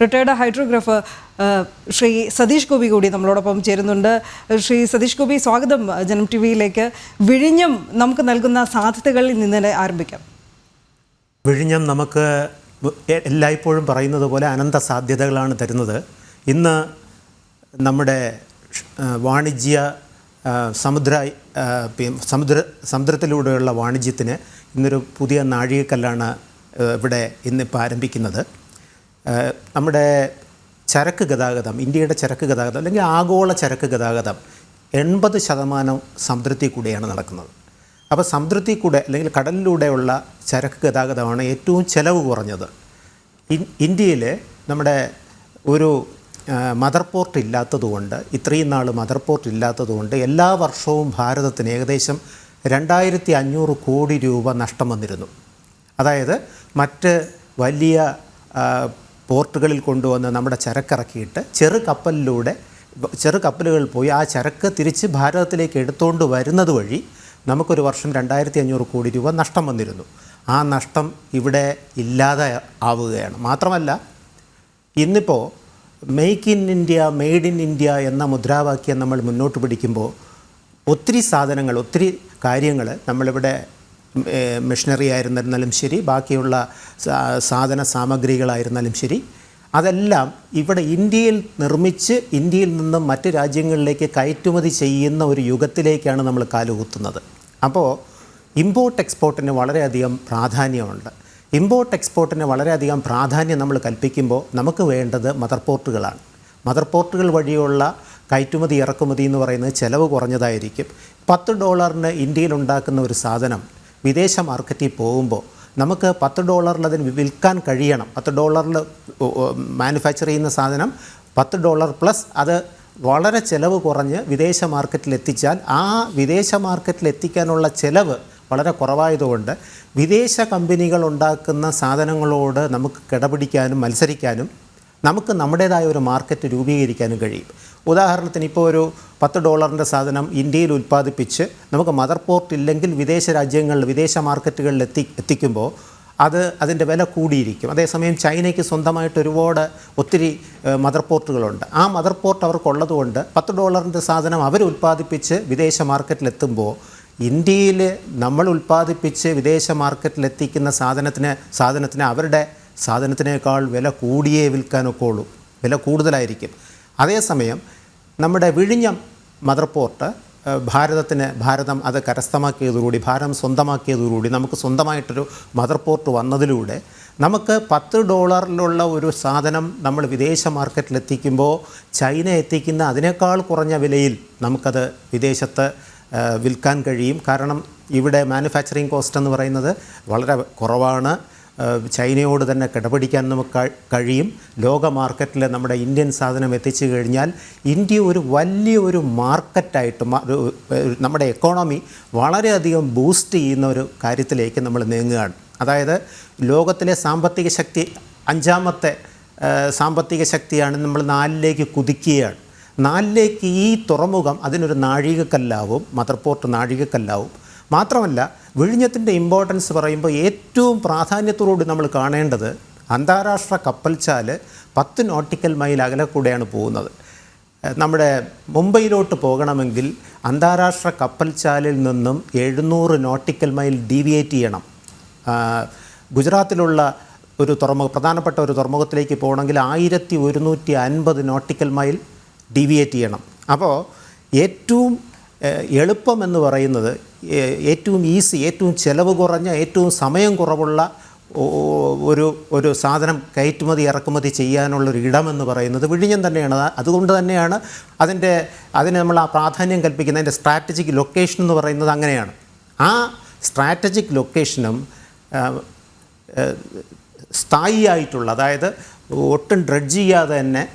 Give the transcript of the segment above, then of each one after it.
Retired hydrographer Shri Satheesh Gopi കൂടി നമ്മളോടൊപ്പം ചേരുന്നുണ്ട്. ശ്രീ സതീഷ് ഗോപി, സ്വാഗതം ജനം ടി വിയിലേക്ക്. വിഴിഞ്ഞം നമുക്ക് നൽകുന്ന സാധ്യതകളിൽ നിന്ന് ആരംഭിക്കാം. വിഴിഞ്ഞം നമുക്ക് എല്ലായ്പ്പോഴും പറയുന്നത് പോലെ അനന്ത സാധ്യതകളാണ് തരുന്നത്. ഇന്ന് നമ്മുടെ വാണിജ്യ സമുദ്രത്തിലൂടെയുള്ള വാണിജ്യത്തിന് ഇന്നൊരു പുതിയ നാഴികക്കല്ലാണ് ഇവിടെ ഇന്നിപ്പോൾ ആരംഭിക്കുന്നത്. നമ്മുടെ ചരക്ക് ഗതാഗതം, ഇന്ത്യയുടെ ചരക്ക് ഗതാഗതം അല്ലെങ്കിൽ ആഗോള ചരക്ക് ഗതാഗതം 80% സമുദ്രത്തിൽ കൂടെയാണ് നടക്കുന്നത്. അപ്പോൾ സമുദ്രത്തിൽ കൂടെ അല്ലെങ്കിൽ കടലിലൂടെയുള്ള ചരക്ക് ഗതാഗതമാണ് ഏറ്റവും ചിലവ് കുറഞ്ഞത്. ഇന്ത്യയിൽ നമ്മുടെ ഒരു മദർ പോർട്ട് ഇല്ലാത്തതുകൊണ്ട്, ഇത്രയും നാൾ മദർ പോർട്ട് ഇല്ലാത്തതുകൊണ്ട് എല്ലാ വർഷവും ഭാരതത്തിന് ഏകദേശം 2500 കോടി രൂപ നഷ്ടം വന്നിരുന്നു. അതായത് മറ്റ് വലിയ പോർട്ടുകളിൽ കൊണ്ടുവന്ന് നമ്മുടെ ചരക്കിറക്കിയിട്ട് ചെറു കപ്പലുകൾ പോയി ആ ചരക്ക് തിരിച്ച് ഭാരതത്തിലേക്ക് എടുത്തുകൊണ്ട് വരുന്നത് വഴി നമുക്കൊരു വർഷം 2500 കോടി രൂപ നഷ്ടം വന്നിരുന്നു. ആ നഷ്ടം ഇവിടെ ഇല്ലാതെ ആവുകയാണ്. മാത്രമല്ല, ഇന്നിപ്പോൾ make in India, made in India എന്ന മുദ്രാവാക്യം നമ്മൾ മുന്നോട്ട് പിടിക്കുമ്പോൾ ഒത്തിരി സാധനങ്ങൾ, ഒത്തിരി കാര്യങ്ങൾ നമ്മളിവിടെ മെഷീനറി ആയിരുന്നാലും ശരി, ബാക്കിയുള്ള സാധന സാമഗ്രികളായിരുന്നാലും ശരി, അതെല്ലാം ഇവിടെ ഇന്ത്യയിൽ നിർമ്മിച്ച് ഇന്ത്യയിൽ നിന്നും മറ്റ് രാജ്യങ്ങളിലേക്ക് കയറ്റുമതി ചെയ്യുന്ന ഒരു യുഗത്തിലേക്കാണ് നമ്മൾ കാലുകുത്തുന്നത്. അപ്പോൾ ഇമ്പോർട്ട് എക്സ്പോർട്ടിന് വളരെയധികം പ്രാധാന്യമുണ്ട്. ഇമ്പോർട്ട് എക്സ്പോർട്ടിന് വളരെയധികം പ്രാധാന്യം നമ്മൾ കൽപ്പിക്കുമ്പോൾ നമുക്ക് വേണ്ടത് മദർ പോർട്ടുകളാണ്. മദർ പോർട്ടുകൾ വഴിയുള്ള കയറ്റുമതി ഇറക്കുമതി എന്ന് പറയുന്നത് ചിലവ് കുറഞ്ഞതായിരിക്കും. $10 ഇന്ത്യയിൽ ഉണ്ടാക്കുന്ന ഒരു സാധനം വിദേശ മാർക്കറ്റിൽ പോകുമ്പോൾ നമുക്ക് $10 അതിന് വിൽക്കാൻ കഴിയണം. $10 മാനുഫാക്ചർ ചെയ്യുന്ന സാധനം $10 പ്ലസ് അത് വളരെ ചിലവ് കുറഞ്ഞ് വിദേശ മാർക്കറ്റിൽ എത്തിച്ചാൽ ആ വിദേശ മാർക്കറ്റിൽ എത്തിക്കാനുള്ള ചിലവ് വളരെ കുറവായതുകൊണ്ട് വിദേശ കമ്പനികൾ ഉണ്ടാക്കുന്ന സാധനങ്ങളോട് നമുക്ക് കിടപിടിക്കാനും മത്സരിക്കാനും നമുക്ക് നമ്മുടേതായ ഒരു മാർക്കറ്റ് രൂപീകരിക്കാനും കഴിയും. ഉദാഹരണത്തിന് ഇപ്പോൾ ഒരു $10 സാധനം ഇന്ത്യയിൽ ഉൽപ്പാദിപ്പിച്ച് നമുക്ക് മദർ പോർട്ട് ഇല്ലെങ്കിൽ വിദേശ രാജ്യങ്ങളിൽ, വിദേശ മാർക്കറ്റുകളിൽ എത്തിക്കുമ്പോൾ അതിൻ്റെ വില കൂടിയിരിക്കും. അതേസമയം ചൈനയ്ക്ക് സ്വന്തമായിട്ട് ഒത്തിരി മദർ പോർട്ടുകളുണ്ട്. ആ മദർ പോർട്ട് അവർക്കുള്ളതുകൊണ്ട് $10 സാധനം അവർ ഉൽപ്പാദിപ്പിച്ച് വിദേശ മാർക്കറ്റിലെത്തുമ്പോൾ ഇന്ത്യയിൽ നമ്മൾ ഉൽപ്പാദിപ്പിച്ച് വിദേശ മാർക്കറ്റിലെത്തിക്കുന്ന സാധനത്തിന് അവരുടെ സാധനത്തിനേക്കാൾ വില കൂടിയേ വിൽക്കാനൊക്കെ ഉള്ളൂ, വില കൂടുതലായിരിക്കും. അതേസമയം നമ്മുടെ വിഴിഞ്ഞം മദർ പോർട്ട് ഭാരതം അത് കരസ്ഥമാക്കിയതോടുകൂടി, ഭാരതം സ്വന്തമാക്കിയതോടുകൂടി, നമുക്ക് സ്വന്തമായിട്ടൊരു മദർ പോർട്ട് വന്നതിലൂടെ നമുക്ക് $10 ഒരു സാധനം നമ്മൾ വിദേശ മാർക്കറ്റിലെത്തിക്കുമ്പോൾ ചൈന എത്തിക്കുന്ന അതിനേക്കാൾ കുറഞ്ഞ വിലയിൽ നമുക്കത് വിദേശത്ത് വിൽക്കാൻ കഴിയും. കാരണം ഇവിടെ മാനുഫാക്ചറിങ് കോസ്റ്റ് എന്ന് പറയുന്നത് വളരെ കുറവാണ്. ചൈനയോട് തന്നെ കിടപിടിക്കാൻ നമുക്ക് കഴിയും. ലോക മാർക്കറ്റിൽ നമ്മുടെ ഇന്ത്യൻ സാധനം എത്തിച്ചു കഴിഞ്ഞാൽ ഇന്ത്യ ഒരു വലിയൊരു മാർക്കറ്റായിട്ട് നമ്മുടെ എക്കോണമി വളരെയധികം ബൂസ്റ്റ് ചെയ്യുന്ന ഒരു കാര്യത്തിലേക്ക് നമ്മൾ നീങ്ങുകയാണ്. അതായത് ലോകത്തിലെ സാമ്പത്തിക ശക്തി 5ാമത്തെ സാമ്പത്തിക ശക്തിയാണ്. നമ്മൾ 4ലേക്ക് കുതിക്കുകയാണ്. 4ലേക്ക് ഈ തുറമുഖം അതിനൊരു നാഴികക്കല്ലാവും, മദർ പോർട്ട് നാഴികക്കല്ലാവും. മാത്രമല്ല, വിഴിഞ്ഞത്തിൻ്റെ ഇമ്പോർട്ടൻസ് പറയുമ്പോൾ ഏറ്റവും പ്രാധാന്യത്തോടുകൂടി നമ്മൾ കാണേണ്ടത് അന്താരാഷ്ട്ര കപ്പൽച്ചാല് 10 നോട്ടിക്കൽ മൈൽ അകലെ കൂടെയാണ് പോകുന്നത്. നമ്മുടെ മുംബൈയിലോട്ട് പോകണമെങ്കിൽ അന്താരാഷ്ട്ര കപ്പൽച്ചാലിൽ നിന്നും 700 നോട്ടിക്കൽ മൈൽ ഡീവിയേറ്റ് ചെയ്യണം. ഗുജറാത്തിലുള്ള ഒരു പ്രധാനപ്പെട്ട ഒരു തുറമുഖത്തിലേക്ക് പോകണമെങ്കിൽ 1150 നോട്ടിക്കൽ മൈൽ ഡീവിയേറ്റ് ചെയ്യണം. അപ്പോൾ ഏറ്റവും എളുപ്പമെന്ന് പറയുന്നത്, ഏറ്റവും ഈസി, ഏറ്റവും ചിലവ് കുറഞ്ഞ, ഏറ്റവും സമയം കുറവുള്ള ഒരു സാധനം കയറ്റുമതി ഇറക്കുമതി ചെയ്യാനുള്ളൊരു ഇടമെന്ന് പറയുന്നത് വിഴിഞ്ഞം തന്നെയാണ്. അതുകൊണ്ട് തന്നെയാണ് അതിന് നമ്മൾ ആ പ്രാധാന്യം കൽപ്പിക്കുന്നത്. അതിൻ്റെ സ്ട്രാറ്റജിക് ലൊക്കേഷൻ എന്ന് പറയുന്നത് അങ്ങനെയാണ്. ആ സ്ട്രാറ്റജിക് ലൊക്കേഷനും സ്ഥായിയായിട്ടുള്ള, അതായത് ഒട്ടും ഡ്രഡ്ജ് ചെയ്യാതെ തന്നെ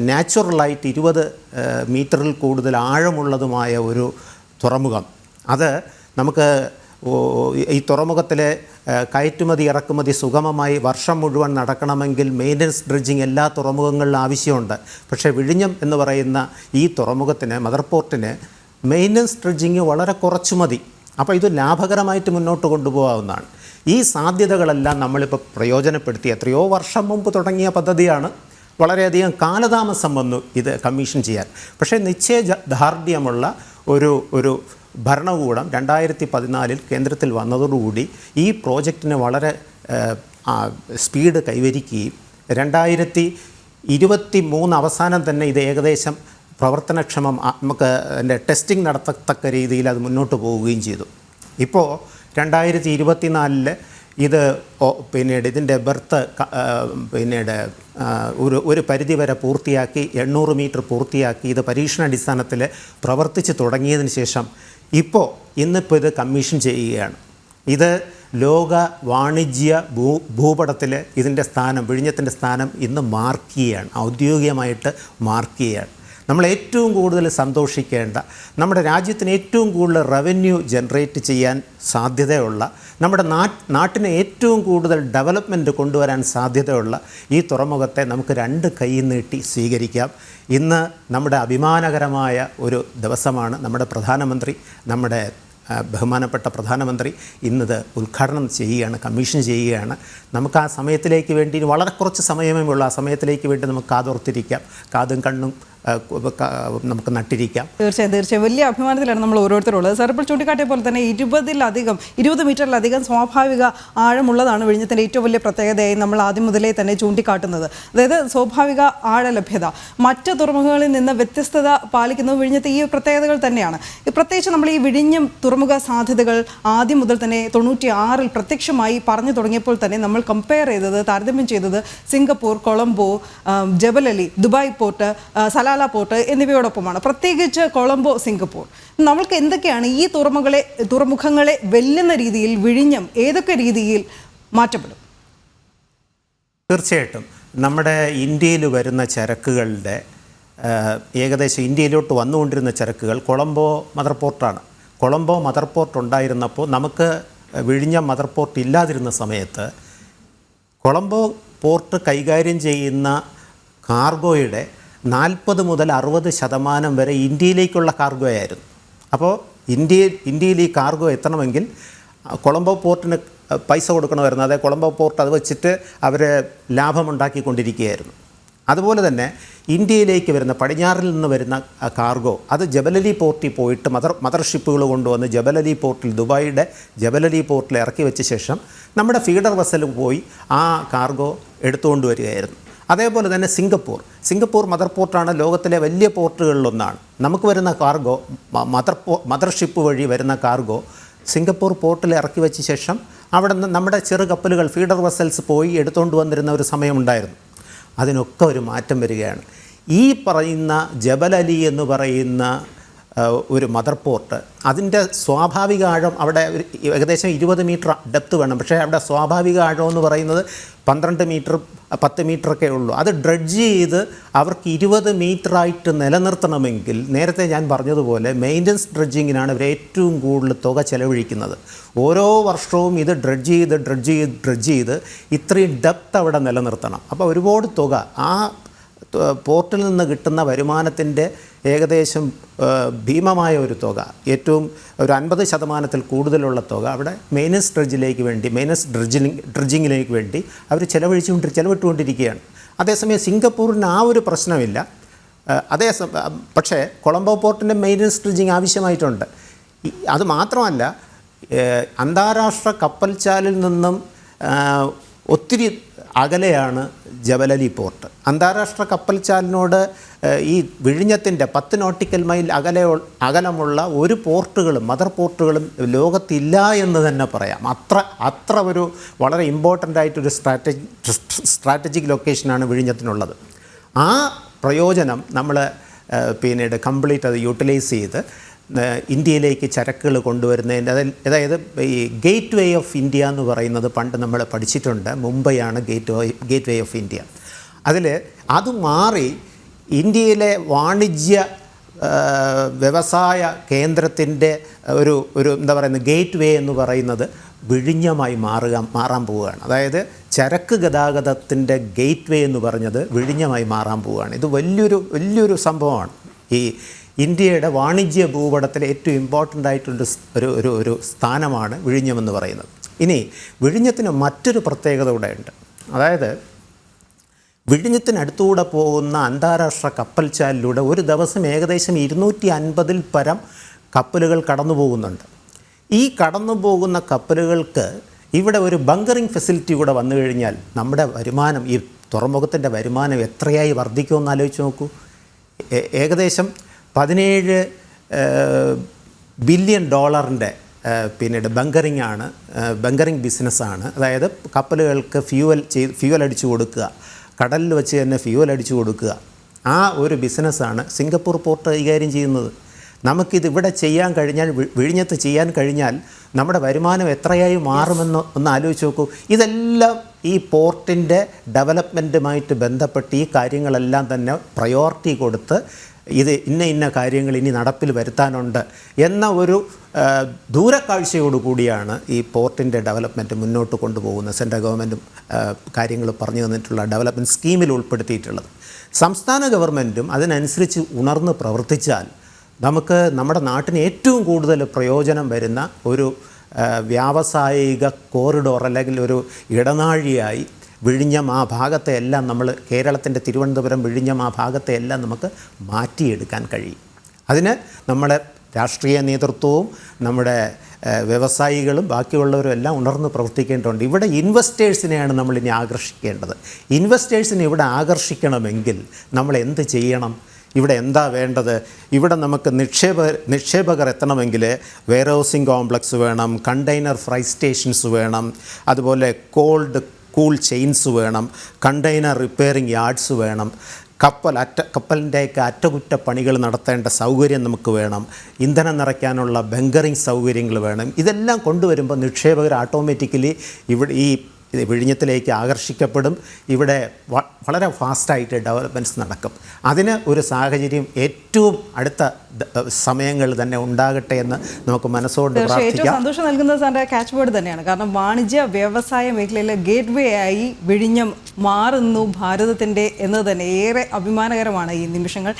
നാച്ചുറലായിട്ട് 20 മീറ്ററിൽ കൂടുതൽ ആഴമുള്ളതുമായ ഒരു തുറമുഖം, അത് നമുക്ക് ഈ തുറമുഖത്തിലെ കയറ്റുമതി ഇറക്കുമതി സുഗമമായി വർഷം മുഴുവൻ നടക്കണമെങ്കിൽ മെയിൻ്റനൻസ് ഡ്രഡ്ജിങ് എല്ലാ തുറമുഖങ്ങളിലും ആവശ്യമുണ്ട്. പക്ഷേ വിഴിഞ്ഞം എന്ന് പറയുന്ന ഈ തുറമുഖത്തിന്, മദർ പോർട്ടിന് മെയിൻ്റനൻസ് ഡ്രഡ്ജിങ് വളരെ കുറച്ച് മതി. അപ്പോൾ ഇത് ലാഭകരമായിട്ട് മുന്നോട്ട് കൊണ്ടുപോകാവുന്നതാണ്. ഈ സാധ്യതകളെല്ലാം നമ്മളിപ്പോൾ പ്രയോജനപ്പെടുത്തി എത്രയോ വർഷം മുമ്പ് തുടങ്ങിയ പദ്ധതിയാണ്. വളരെയധികം കാലതാമസം വന്നു ഇത് കമ്മീഷൻ ചെയ്യാൻ. പക്ഷേ നിശ്ചയദാർഢ്യമുള്ള ഒരു ഭരണകൂടം 2014 കേന്ദ്രത്തിൽ വന്നതോടുകൂടി ഈ പ്രോജക്റ്റിന് വളരെ സ്പീഡ് കൈവരിക്കുകയും 2023 അവസാനം തന്നെ ഇത് ഏകദേശം പ്രവർത്തനക്ഷമം നമുക്ക് ടെസ്റ്റിംഗ് നടത്തത്തക്ക രീതിയിൽ അത് മുന്നോട്ട് പോവുകയും ചെയ്തു. ഇപ്പോൾ 2024 ഇത് പിന്നീട് ഇതിൻ്റെ ബെർത്ത് പിന്നീട് ഒരു പരിധിവരെ പൂർത്തിയാക്കി 800 മീറ്റർ പൂർത്തിയാക്കി ഇത് പരീക്ഷണാടിസ്ഥാനത്തിൽ പ്രവർത്തിച്ച് തുടങ്ങിയതിന് ശേഷം ഇന്നിപ്പോൾ ഇത് കമ്മീഷൻ ചെയ്യുകയാണ്. ഇത് ലോക വാണിജ്യ ഭൂപടത്തിൽ ഇതിൻ്റെ സ്ഥാനം, വിഴിഞ്ഞത്തിൻ്റെ സ്ഥാനം ഇന്ന് മാർക്ക് ചെയ്യുകയാണ്, ഔദ്യോഗികമായിട്ട് മാർക്ക് ചെയ്യുകയാണ്. നമ്മൾ ഏറ്റവും കൂടുതൽ സന്തോഷിക്കേണ്ട, നമ്മുടെ രാജ്യത്തിന് ഏറ്റവും കൂടുതൽ റവന്യൂ ജനറേറ്റ് ചെയ്യാൻ സാധ്യതയുള്ള, നമ്മുടെ നാട്ടിന് ഏറ്റവും കൂടുതൽ ഡെവലപ്മെൻറ്റ് കൊണ്ടുവരാൻ സാധ്യതയുള്ള ഈ തുറമുഖത്തെ നമുക്ക് 2 കൈ നീട്ടി സ്വീകരിക്കാം. ഇന്ന് നമ്മുടെ അഭിമാനകരമായ ഒരു ദിവസമാണ്. നമ്മുടെ പ്രധാനമന്ത്രി, നമ്മുടെ ബഹുമാനപ്പെട്ട പ്രധാനമന്ത്രി ഇന്നത് ഉദ്ഘാടനം ചെയ്യുകയാണ്, കമ്മീഷൻ ചെയ്യുകയാണ്. നമുക്ക് ആ സമയത്തിലേക്ക് വേണ്ടി വളരെ കുറച്ച് സമയമേ ഉള്ളൂ. ആ സമയത്തിലേക്ക് വേണ്ടി നമുക്ക് കാതോർത്തിരിക്കാം, കാതും കണ്ണും നമുക്ക് നട്ടിരിക്കാം. തീർച്ചയായും വലിയ അഭിമാനത്തിലാണ് നമ്മൾ ഓരോരുത്തരുള്ളത്. സാർ ഇപ്പോൾ ചൂണ്ടിക്കാട്ടിയ പോലെ തന്നെ 20 മീറ്ററിലധികം സ്വാഭാവിക ആഴമുള്ളതാണ് വിഴിഞ്ഞത്തിൻ്റെ ഏറ്റവും വലിയ പ്രത്യേകതയായി നമ്മൾ ആദ്യം മുതലേ തന്നെ ചൂണ്ടിക്കാട്ടുന്നത്. അതായത് സ്വാഭാവിക ആഴ ലഭ്യത മറ്റ് തുറമുഖങ്ങളിൽ നിന്ന് വ്യത്യസ്തത പാലിക്കുന്നത് വിഴിഞ്ഞത്തെ ഈ പ്രത്യേകതകൾ തന്നെയാണ്. പ്രത്യേകിച്ച് നമ്മൾ ഈ വിഴിഞ്ഞം തുറമുഖ സാധ്യതകൾ ആദ്യം മുതൽ തന്നെ 96 പ്രത്യക്ഷമായി പറഞ്ഞു തുടങ്ങിയപ്പോൾ തന്നെ നമ്മൾ താരതമ്യം ചെയ്തത് Singapore, Colombo, Jebel Ali, Dubai port, Salalah port എന്നിവയോടൊപ്പമാണ്. പ്രത്യേകിച്ച് കൊളംബോ, സിംഗപ്പൂർ. നമ്മൾക്ക് എന്തൊക്കെയാണ് ഈ തുറമുഖങ്ങളെ വെല്ലുന്ന രീതിയിൽ വിഴിഞ്ഞം ഏതൊക്കെ രീതിയിൽ മാറ്റപ്പെടും? തീർച്ചയായിട്ടും നമ്മുടെ ഇന്ത്യയിൽ വരുന്ന ചരക്കുകളുടെ ഏകദേശം ഇന്ത്യയിലോട്ട് വന്നുകൊണ്ടിരുന്ന ചരക്കുകൾ കൊളംബോ മദർ പോർട്ടാണ്. കൊളംബോ മദർ പോർട്ട് ഉണ്ടായിരുന്നപ്പോൾ നമുക്ക് വിഴിഞ്ഞം മദർ പോർട്ട് ഇല്ലാതിരുന്ന സമയത്ത് കൊളംബോ പോർട്ട് കൈകാര്യം ചെയ്യുന്ന കാർഗോയുടെ 40 മുതൽ 60% വരെ ഇന്ത്യയിലേക്കുള്ള കാർഗോയായിരുന്നു. അപ്പോൾ ഇന്ത്യയിൽ ഈ കാർഗോ എത്തണമെങ്കിൽ കൊളംബോ പോർട്ടിന് പൈസ കൊടുക്കണമായിരുന്നു. അതായത് കൊളംബോ പോർട്ട് അത് വെച്ചിട്ട് അവർ ലാഭമുണ്ടാക്കിക്കൊണ്ടിരിക്കുകയായിരുന്നു. അതുപോലെ തന്നെ ഇന്ത്യയിലേക്ക് വരുന്ന പടിഞ്ഞാറിൽ നിന്ന് വരുന്ന കാർഗോ അത് ജബലലി പോർട്ടിൽ പോയിട്ട് മദർ ഷിപ്പുകൾ കൊണ്ടുവന്ന് ജബലലി പോർട്ടിൽ, ദുബായിയുടെ ജബലലി പോർട്ടിൽ ഇറക്കി വെച്ച ശേഷം നമ്മുടെ ഫീഡർ വെസലിൽ പോയി ആ കാർഗോ എടുത്തുകൊണ്ട് വരികയായിരുന്നു. അതേപോലെ തന്നെ സിംഗപ്പൂർ മദർ പോർട്ടാണ് ലോകത്തിലെ വലിയ പോർട്ടുകളിലൊന്നാണ്. നമുക്ക് വരുന്ന കാർഗോ മദർ ഷിപ്പ് വഴി വരുന്ന കാർഗോ സിംഗപ്പൂർ പോർട്ടിൽ ഇറക്കി വെച്ച ശേഷം അവിടെ നിന്ന് നമ്മുടെ ചെറു കപ്പലുകൾ ഫീഡർ വെസൽസ് പോയി എടുത്തുകൊണ്ട് വന്നിരുന്ന ഒരു സമയമുണ്ടായിരുന്നു. അതിനൊക്കെ ഒരു മാറ്റം വരികയാണ്. ഈ പറയുന്ന ജബൽ അലി എന്ന് പറയുന്ന ഒരു മദർ പോർട്ട് അതിൻ്റെ സ്വാഭാവിക ആഴം അവിടെ ഏകദേശം 20 മീറ്റർ ഡെപ്ത് വേണം. പക്ഷേ അവിടെ സ്വാഭാവിക ആഴം എന്ന് പറയുന്നത് 12 മീറ്റർ 10 മീറ്ററൊക്കെ ഉള്ളൂ. അത് ഡ്രഡ്ജ് ചെയ്ത് അവർക്ക് 20 മീറ്ററായിട്ട് നിലനിർത്തണമെങ്കിൽ നേരത്തെ ഞാൻ പറഞ്ഞതുപോലെ മെയിൻ്റനൻസ് ഡ്രഡ്ജിങ്ങിനാണ് ഇവർ ഏറ്റവും കൂടുതൽ തുക ചെലവഴിക്കുന്നത്. ഓരോ വർഷവും ഇത് ഡ്രഡ്ജ് ചെയ്ത് ഇത്രയും ഡെപ്ത് അവിടെ നിലനിർത്തണം. അപ്പോൾ ഒരുപാട് തുക ആ പോർട്ടിൽ നിന്ന് കിട്ടുന്ന വരുമാനത്തിൻ്റെ ഏകദേശം ഭീമമായ ഒരു തുക, ഏറ്റവും ഒരു 50% കൂടുതലുള്ള തുക അവിടെ മെയിനസ് ഡ്രഡ്ജിങ്ങിലേക്ക് വേണ്ടി അവർ ചെലവിട്ടുകൊണ്ടിരിക്കുകയാണ്. അതേസമയം സിംഗപ്പൂരിന് ആ ഒരു പ്രശ്നമില്ല. പക്ഷേ കൊളംബോ പോർട്ടിൻ്റെ മെയിനസ് ഡ്രഡ്ജിങ് ആവശ്യമായിട്ടുണ്ട്. അത് മാത്രമല്ല, അന്താരാഷ്ട്ര കപ്പൽച്ചാലിൽ നിന്നും ഒത്തിരി അകലെയാണ് ജബൽ അലി പോർട്ട്. അന്താരാഷ്ട്ര കപ്പൽച്ചാലിനോട് ഈ വിഴിഞ്ഞത്തിൻ്റെ 10 നോട്ടിക്കൽ മൈൽ അകലമുള്ള ഒരു പോർട്ടുകളും മദർ പോർട്ടുകളും ലോകത്തില്ല എന്ന് തന്നെ പറയാം. അത്ര ഒരു വളരെ ഇമ്പോർട്ടൻ്റ് ആയിട്ടൊരു സ്ട്രാറ്റജിക് ലൊക്കേഷനാണ് വിഴിഞ്ഞത്തിനുള്ളത്. ആ പ്രയോജനം നമ്മൾ പിന്നീട് കംപ്ലീറ്റ് അത് യൂട്ടിലൈസ് ചെയ്ത് ഇന്ത്യയിലേക്ക് ചരക്കുകൾ കൊണ്ടുവരുന്നതിൻ്റെ അതായത് ഈ ഗേറ്റ് വേ ഓഫ് ഇന്ത്യ എന്ന് പറയുന്നത് പണ്ട് നമ്മൾ പഠിച്ചിട്ടുണ്ട്. മുംബൈയാണ് ഗേറ്റ് വേ ഓഫ് ഇന്ത്യ. അത് മാറി ഇന്ത്യയിലെ വാണിജ്യ വ്യവസായ കേന്ദ്രത്തിൻ്റെ ഒരു എന്താ പറയുന്നത് ഗേറ്റ് വേ എന്ന് പറയുന്നത് വിഴിഞ്ഞമായി മാറാൻ പോവുകയാണ്. അതായത് ചരക്ക് ഗതാഗതത്തിൻ്റെ ഗേറ്റ് വേ എന്ന് പറഞ്ഞത് വിഴിഞ്ഞമായി മാറാൻ പോവുകയാണ്. ഇത് വലിയൊരു സംഭവമാണ്. ഈ ഇന്ത്യയുടെ വാണിജ്യ ഭൂപടത്തിലെ ഏറ്റവും ഇമ്പോർട്ടൻ്റ് ആയിട്ടുള്ള ഒരു സ്ഥാനമാണ് വിഴിഞ്ഞമെന്ന് പറയുന്നത്. ഇനി വിഴിഞ്ഞത്തിന് മറ്റൊരു പ്രത്യേകത കൂടെ ഉണ്ട്. അതായത് വിഴിഞ്ഞത്തിനടുത്തുകൂടെ പോകുന്ന അന്താരാഷ്ട്ര കപ്പൽച്ചാലിലൂടെ ഒരു ദിവസം ഏകദേശം 250-ൽ പരം കപ്പലുകൾ കടന്നു പോകുന്നുണ്ട്. ഈ കടന്നു പോകുന്ന കപ്പലുകൾക്ക് ഇവിടെ ഒരു ബങ്കറിംഗ് ഫെസിലിറ്റി കൂടെ വന്നു കഴിഞ്ഞാൽ നമ്മുടെ വരുമാനം, ഈ തുറമുഖത്തിൻ്റെ വരുമാനം എത്രയായി വർദ്ധിക്കുമെന്ന് ആലോചിച്ച് നോക്കൂ. ഏകദേശം 17 ബില്യൺ ഡോളറിൻ്റെ പിന്നീട് ബങ്കറിംഗ് ബിസിനസ്സാണ്. അതായത് കപ്പലുകൾക്ക് ഫ്യൂവൽ അടിച്ചു കൊടുക്കുക, കടലിൽ വെച്ച് തന്നെ ഫ്യൂവൽ അടിച്ചു കൊടുക്കുക. ആ ഒരു ബിസിനസ്സാണ് സിംഗപ്പൂർ പോർട്ട് കൈകാര്യം ചെയ്യുന്നത്. നമുക്കിത് ഇവിടെ ചെയ്യാൻ കഴിഞ്ഞാൽ, വിഴിഞ്ഞത്ത് ചെയ്യാൻ കഴിഞ്ഞാൽ നമ്മുടെ വരുമാനം എത്രയായി മാറുമെന്ന് ഒന്ന് ആലോചിച്ച് നോക്കൂ. ഇതെല്ലാം ഈ പോർട്ടിൻ്റെ ഡെവലപ്മെൻറ്റുമായിട്ട് ബന്ധപ്പെട്ട് ഈ കാര്യങ്ങളെല്ലാം തന്നെ പ്രയോറിറ്റി കൊടുത്ത് ഇത് ഇന്ന കാര്യങ്ങൾ ഇനി നടപ്പിൽ വരുത്താനുണ്ട് എന്ന ഒരു ദൂരക്കാഴ്ചയോടുകൂടിയാണ് ഈ പോർട്ടിൻ്റെ ഡെവലപ്മെൻറ്റ് മുന്നോട്ട് കൊണ്ടുപോകുന്നത്. സെൻട്രൽ ഗവൺമെൻറ്റും കാര്യങ്ങൾ പറഞ്ഞു തന്നിട്ടുള്ള ഡെവലപ്മെൻറ്റ് സ്കീമിൽ ഉൾപ്പെടുത്തിയിട്ടുള്ളത്. സംസ്ഥാന ഗവൺമെൻറ്റും അതിനനുസരിച്ച് ഉണർന്ന് പ്രവർത്തിച്ചാൽ നമുക്ക് നമ്മുടെ നാട്ടിന് ഏറ്റവും കൂടുതൽ പ്രയോജനം വരുന്ന ഒരു വ്യാവസായിക കോറിഡോർ അല്ലെങ്കിൽ ഒരു ഇടനാഴിയായി വിഴിഞ്ഞം ആ ഭാഗത്തെ എല്ലാം നമ്മൾ, കേരളത്തിൻ്റെ തിരുവനന്തപുരം വിഴിഞ്ഞം ആ ഭാഗത്തെ എല്ലാം നമുക്ക് മാറ്റിയെടുക്കാൻ കഴിയും. അതിന് നമ്മുടെ രാഷ്ട്രീയ നേതൃത്വവും നമ്മുടെ വ്യവസായികളും ബാക്കിയുള്ളവരും എല്ലാം ഉണർന്ന് പ്രവർത്തിക്കേണ്ടതുണ്ട്. ഇവിടെ ഇൻവെസ്റ്റേഴ്സിനെയാണ് നമ്മളിനി ആകർഷിക്കേണ്ടത്. ഇൻവെസ്റ്റേഴ്സിനെ ഇവിടെ ആകർഷിക്കണമെങ്കിൽ നമ്മൾ എന്ത് ചെയ്യണം? ഇവിടെ എന്താ വേണ്ടത്? ഇവിടെ നമുക്ക് നിക്ഷേപകർ എത്തണമെങ്കിൽ വെയർ ഹൗസിംഗ് കോംപ്ലക്സ് വേണം, കണ്ടെയ്നർ ഫ്രൈറ്റ് സ്റ്റേഷൻസ് വേണം, അതുപോലെ കൂൾ ചെയിൻസ് വേണം, കണ്ടെയ്നർ റിപ്പയറിംഗ് യാർഡ്സ് വേണം, കപ്പലിൻ്റെയൊക്കെ അറ്റകുറ്റപ്പണികൾ നടത്തേണ്ട സൗകര്യം നമുക്ക് വേണം, ഇന്ധനം നിറയ്ക്കാനുള്ള ബങ്കറിംഗ് സൗകര്യങ്ങൾ വേണം. ഇതെല്ലാം കൊണ്ടുവരുമ്പോൾ നിക്ഷേപകർ ഓട്ടോമാറ്റിക്കലി ഇവിടെ ഈ വിഴിഞ്ഞത്തിലേക്ക് ആകർഷിക്കപ്പെടും. ഇവിടെ വളരെ ഫാസ്റ്റായിട്ട് ഡെവലപ്മെൻറ്റ്സ് നടക്കും. അതിന് ഒരു സാഹചര്യം ഏറ്റവും അടുത്ത സമയങ്ങളിൽ തന്നെ ഉണ്ടാകട്ടെ എന്ന് നമുക്ക് മനസ്സുകൊണ്ട് പ്രാർത്ഥിക്കാം. ഏറ്റവും സന്തോഷം നൽകുന്നത് സാറിൻ്റെ ക്യാച്ച് വേർഡ് തന്നെയാണ്. കാരണം വാണിജ്യ വ്യവസായ മേഖലയിലെ ഗേറ്റ് വേ ആയി വിഴിഞ്ഞം മാറുന്നു ഭാരതത്തിൻ്റെ എന്നത് തന്നെ ഏറെ അഭിമാനകരമാണ് ഈ നിമിഷങ്ങൾ.